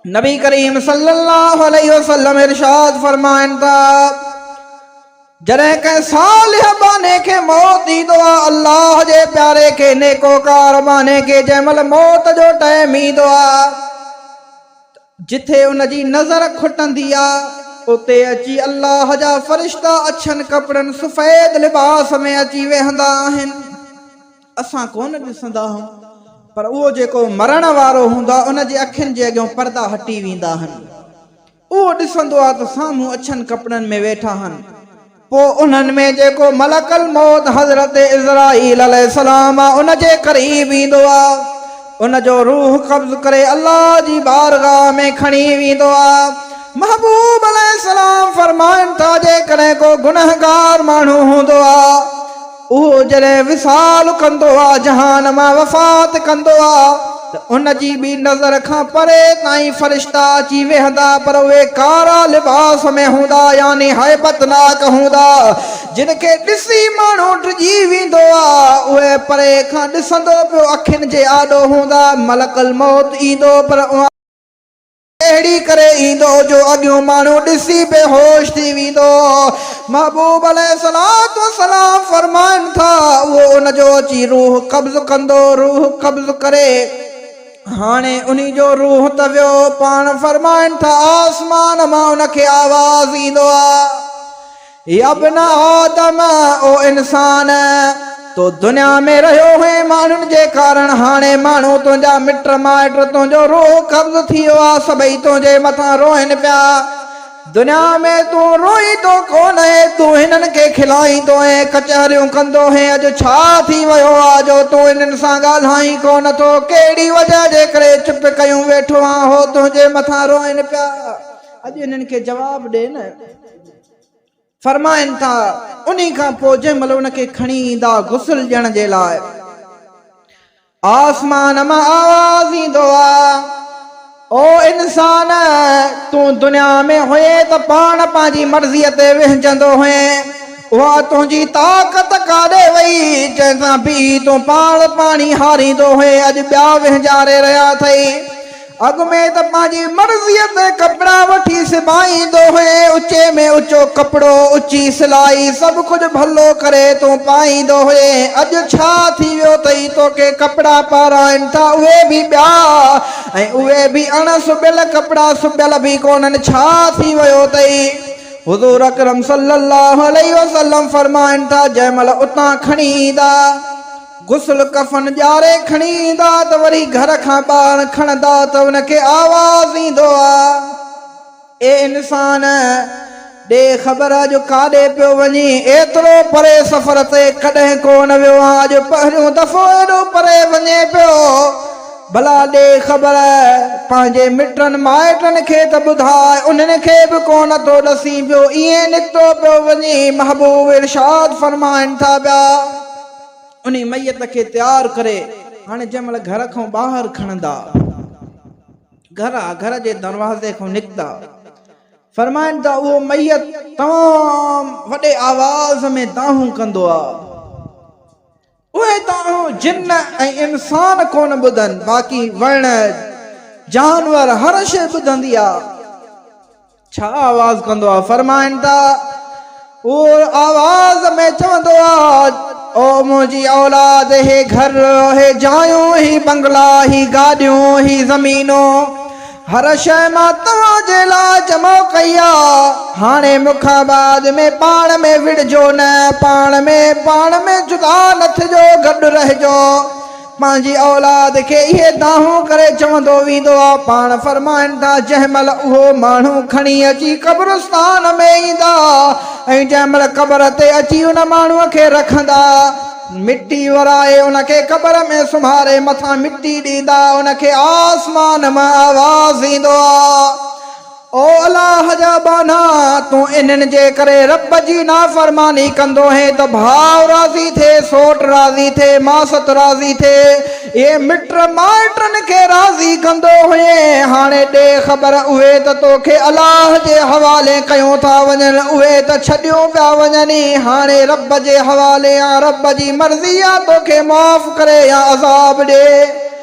नबी करीम सल्लल्लाहु अलैहि वसल्लम इरशाद फरमाइन था जॾहिं कंहिं सालिह बाने खे मौत ईंदो आहे अल्लाह जे प्यारे खे नेकोकार बाने खे जंहिं महिल मौत जो टाइम ईंदो आहे जिथे उनजी नज़र खुटंदी आहे उते अची अल्लाह जा फ़रिश्ता अछनि कपिड़नि सफ़ेद लिबास में अची वेहंदा आहिनि। असां कोन ॾिसंदा आहियूं पर उहो जेको मरण वारो हूंदो आहे उनजे अखियुनि जे अॻियां पर्दा हटी वेंदा आहिनि। उहो ॾिसंदो आहे त साम्हूं अछनि कपिड़नि में वेठा आहिनि। पोइ उन्हनि में जेको मलकल मौत हज़रत इज़राईल अलैहिस्सलाम आहे उनजे क़रीब ईंदो आहे, उनजो रूह कब्ज़ करे अल्लाह जी बारगाह में खणी वेंदो आहे। महबूब अलैहिस्सलाम फरमाइनि था जेकॾहिं को गुनहगार माण्हू हूंदो आहे उहो जॾहिं विसाल कंदो आहे जहान मां वफ़ात कंदो आहे त उनजी बि नज़र खां परे ताईं फ़रिश्ता अची वेहंदा पर उहे कारा लिबास में हूंदा यानी हैबतनाक हूंदा जिन खे ॾिसी माण्हू डिॼी वेंदो आहे। उहे परे खां ॾिसंदो पियो अखियुनि जे आॾो हूंदा। मलकल मौत ईंदो पर अहिड़ी करे ईंदो जो अॻियों माण्हू ॾिसी बेहोश थी वेंदो। महबूब अलैहिस्सलातु वस्सलाम फरमाइनि था उहो उनजो अची रूह कब्ज़ कंदो। रूह कब्ज़ करे हाणे उन्ही जो रूह त वियो पाण फरमाइनि था आसमान मां उनखे आवाज़ ईंदो आहे या बिना आदम ओ इंसान तो दुनिया में रहियो है माण्हुनि जे कारण हाणे माण्हू तुंहिंजा मिट माइट तुंहिंजो रूह कब्ज़ थी वियो आहे सभई तुंहिंजे मथां रोइनि पिया। दुनिया में तूं रोईंदो कोन है तूं हिननि खे खिलाईंदो ऐं कचहरियूं कंदो है अॼु छा थी वियो आहे जो तूं हिननि सां ॻाल्हाई कोन थो कहिड़ी वजह जे करे चुप कयूं वेठो आहे हो तुंहिंजे मथां रोइनि पिया। अॼु हिननि खे जवाबु ॾे न। फरमाइनि था उन्ही खां पोइ जंहिं महिल उनखे खणी ईंदा गुस्ल ॾियण जे लाइ आसमान मां आवाज़ ईंदो आहे ओ इंसान तूं दुनिया में हुए त पाण पंहिंजी मर्ज़ीअ ते विहजंदो हुए उहा तुंहिंजी ताक़त काॾे वई जंहिंसां बि तूं पाण पाणी हारींदो हुए अॼु ॿिया विहजारे रहिया अथई। अॻु में त पंहिंजी मर्ज़ीअ ते कपिड़ा वठी सिबाईंदो हुए उचे में उचो कपिड़ो उची सिलाई सभु कुझु भलो करे तूं पाईंदो हुए अॼु छा थी वियो अथई तोखे कपिड़ा पाराइनि था उहे बि ॿिया ऐं उहे बि अण सुबियल कपिड़ा सुबियल बि कोन्हनि छा थी वियो अथई। हुज़ूर अकरम सल्लल्लाहु अलैहि वसल्लम फरमाइनि था जंहिं महिल उतां खणी ईंदा गुस्ल कफन ॼारे खणी ईंदा त वरी घर खां ॿाहिरि खणंदा त उनखे आवाज़ ईंदो आहे ए इंसान ॾे ख़बर अॼु काॾे पियो वञी एतिरो परे सफ़र ते कॾहिं कोन वियो आहे अॼु पहिरियों दफ़ो एॾो परे वञे पियो भला ॾे ख़बर पंहिंजे मिटनि माइटनि खे त ॿुधाए उन्हनि खे बि कोन थो ॾसी पियो ईअं निकितो पियो वञी। महबूब इरशाद फरमाइनि था पिया उन मैयत खे तैयार करे हाणे जंहिं महिल घर खां ॿाहिरि खणंदा घर जे दरवाज़े खां निकिता फरमाइनि था उहो मैयत तमाम वॾे आवाज़ में दाहूं कंदो आहे। उहे दाहूं जिन ऐं इंसान कोन ॿुधनि बाक़ी वण जानवर हर शइ ॿुधंदी आहे। छा आवाज़ कंदो आहे फरमाइनि था उहो आवाज़ में चवंदो आहे ओ मुंहिंजी औलाद हे घर हे जायूं ही बंगला ही गाॾियूं ही ज़मीनूं हर शइ मां तव्हांजे लाइ जमा कई आहे हाणे मूंखां बाद में पाण में विढ़जो न पाण में जुदा न थिजो गॾु रहिजो। पंहिंजी औलाद खे इहे दाहूं करे चवंदो वेंदो आहे। पाण फरमाइनि था जंहिं महिल उहो माण्हू खणी अची क़ब्रिस्तान में ईंदा ऐं जंहिं महिल क़बर ते अची उन माण्हूअ खे रखंदा मिट्टी वराए उनखे क़बर में सुम्हारे मथां मिट्टी ॾींदा उनखे आसमान मां आवाज़ ईंदो आहे ओ अल्लाह जा बाना तूं इन्हनि जे करे रब जी नाफ़रमानी कंदो है त भाउ राज़ी थिए सोट राज़ी थिए मासत राज़ी थिए ये मिट माइटनि खे राज़ी कंदो हुए हाणे ॾे ख़बर उहे त तोखे अल्लाह जे हवाले कयूं था वञनि उहे त छॾियूं पिया वञनि हाणे रब जे हवाले या रब जी मर्ज़ी आहे तोखे माफ़ करे या अज़ाब ॾे।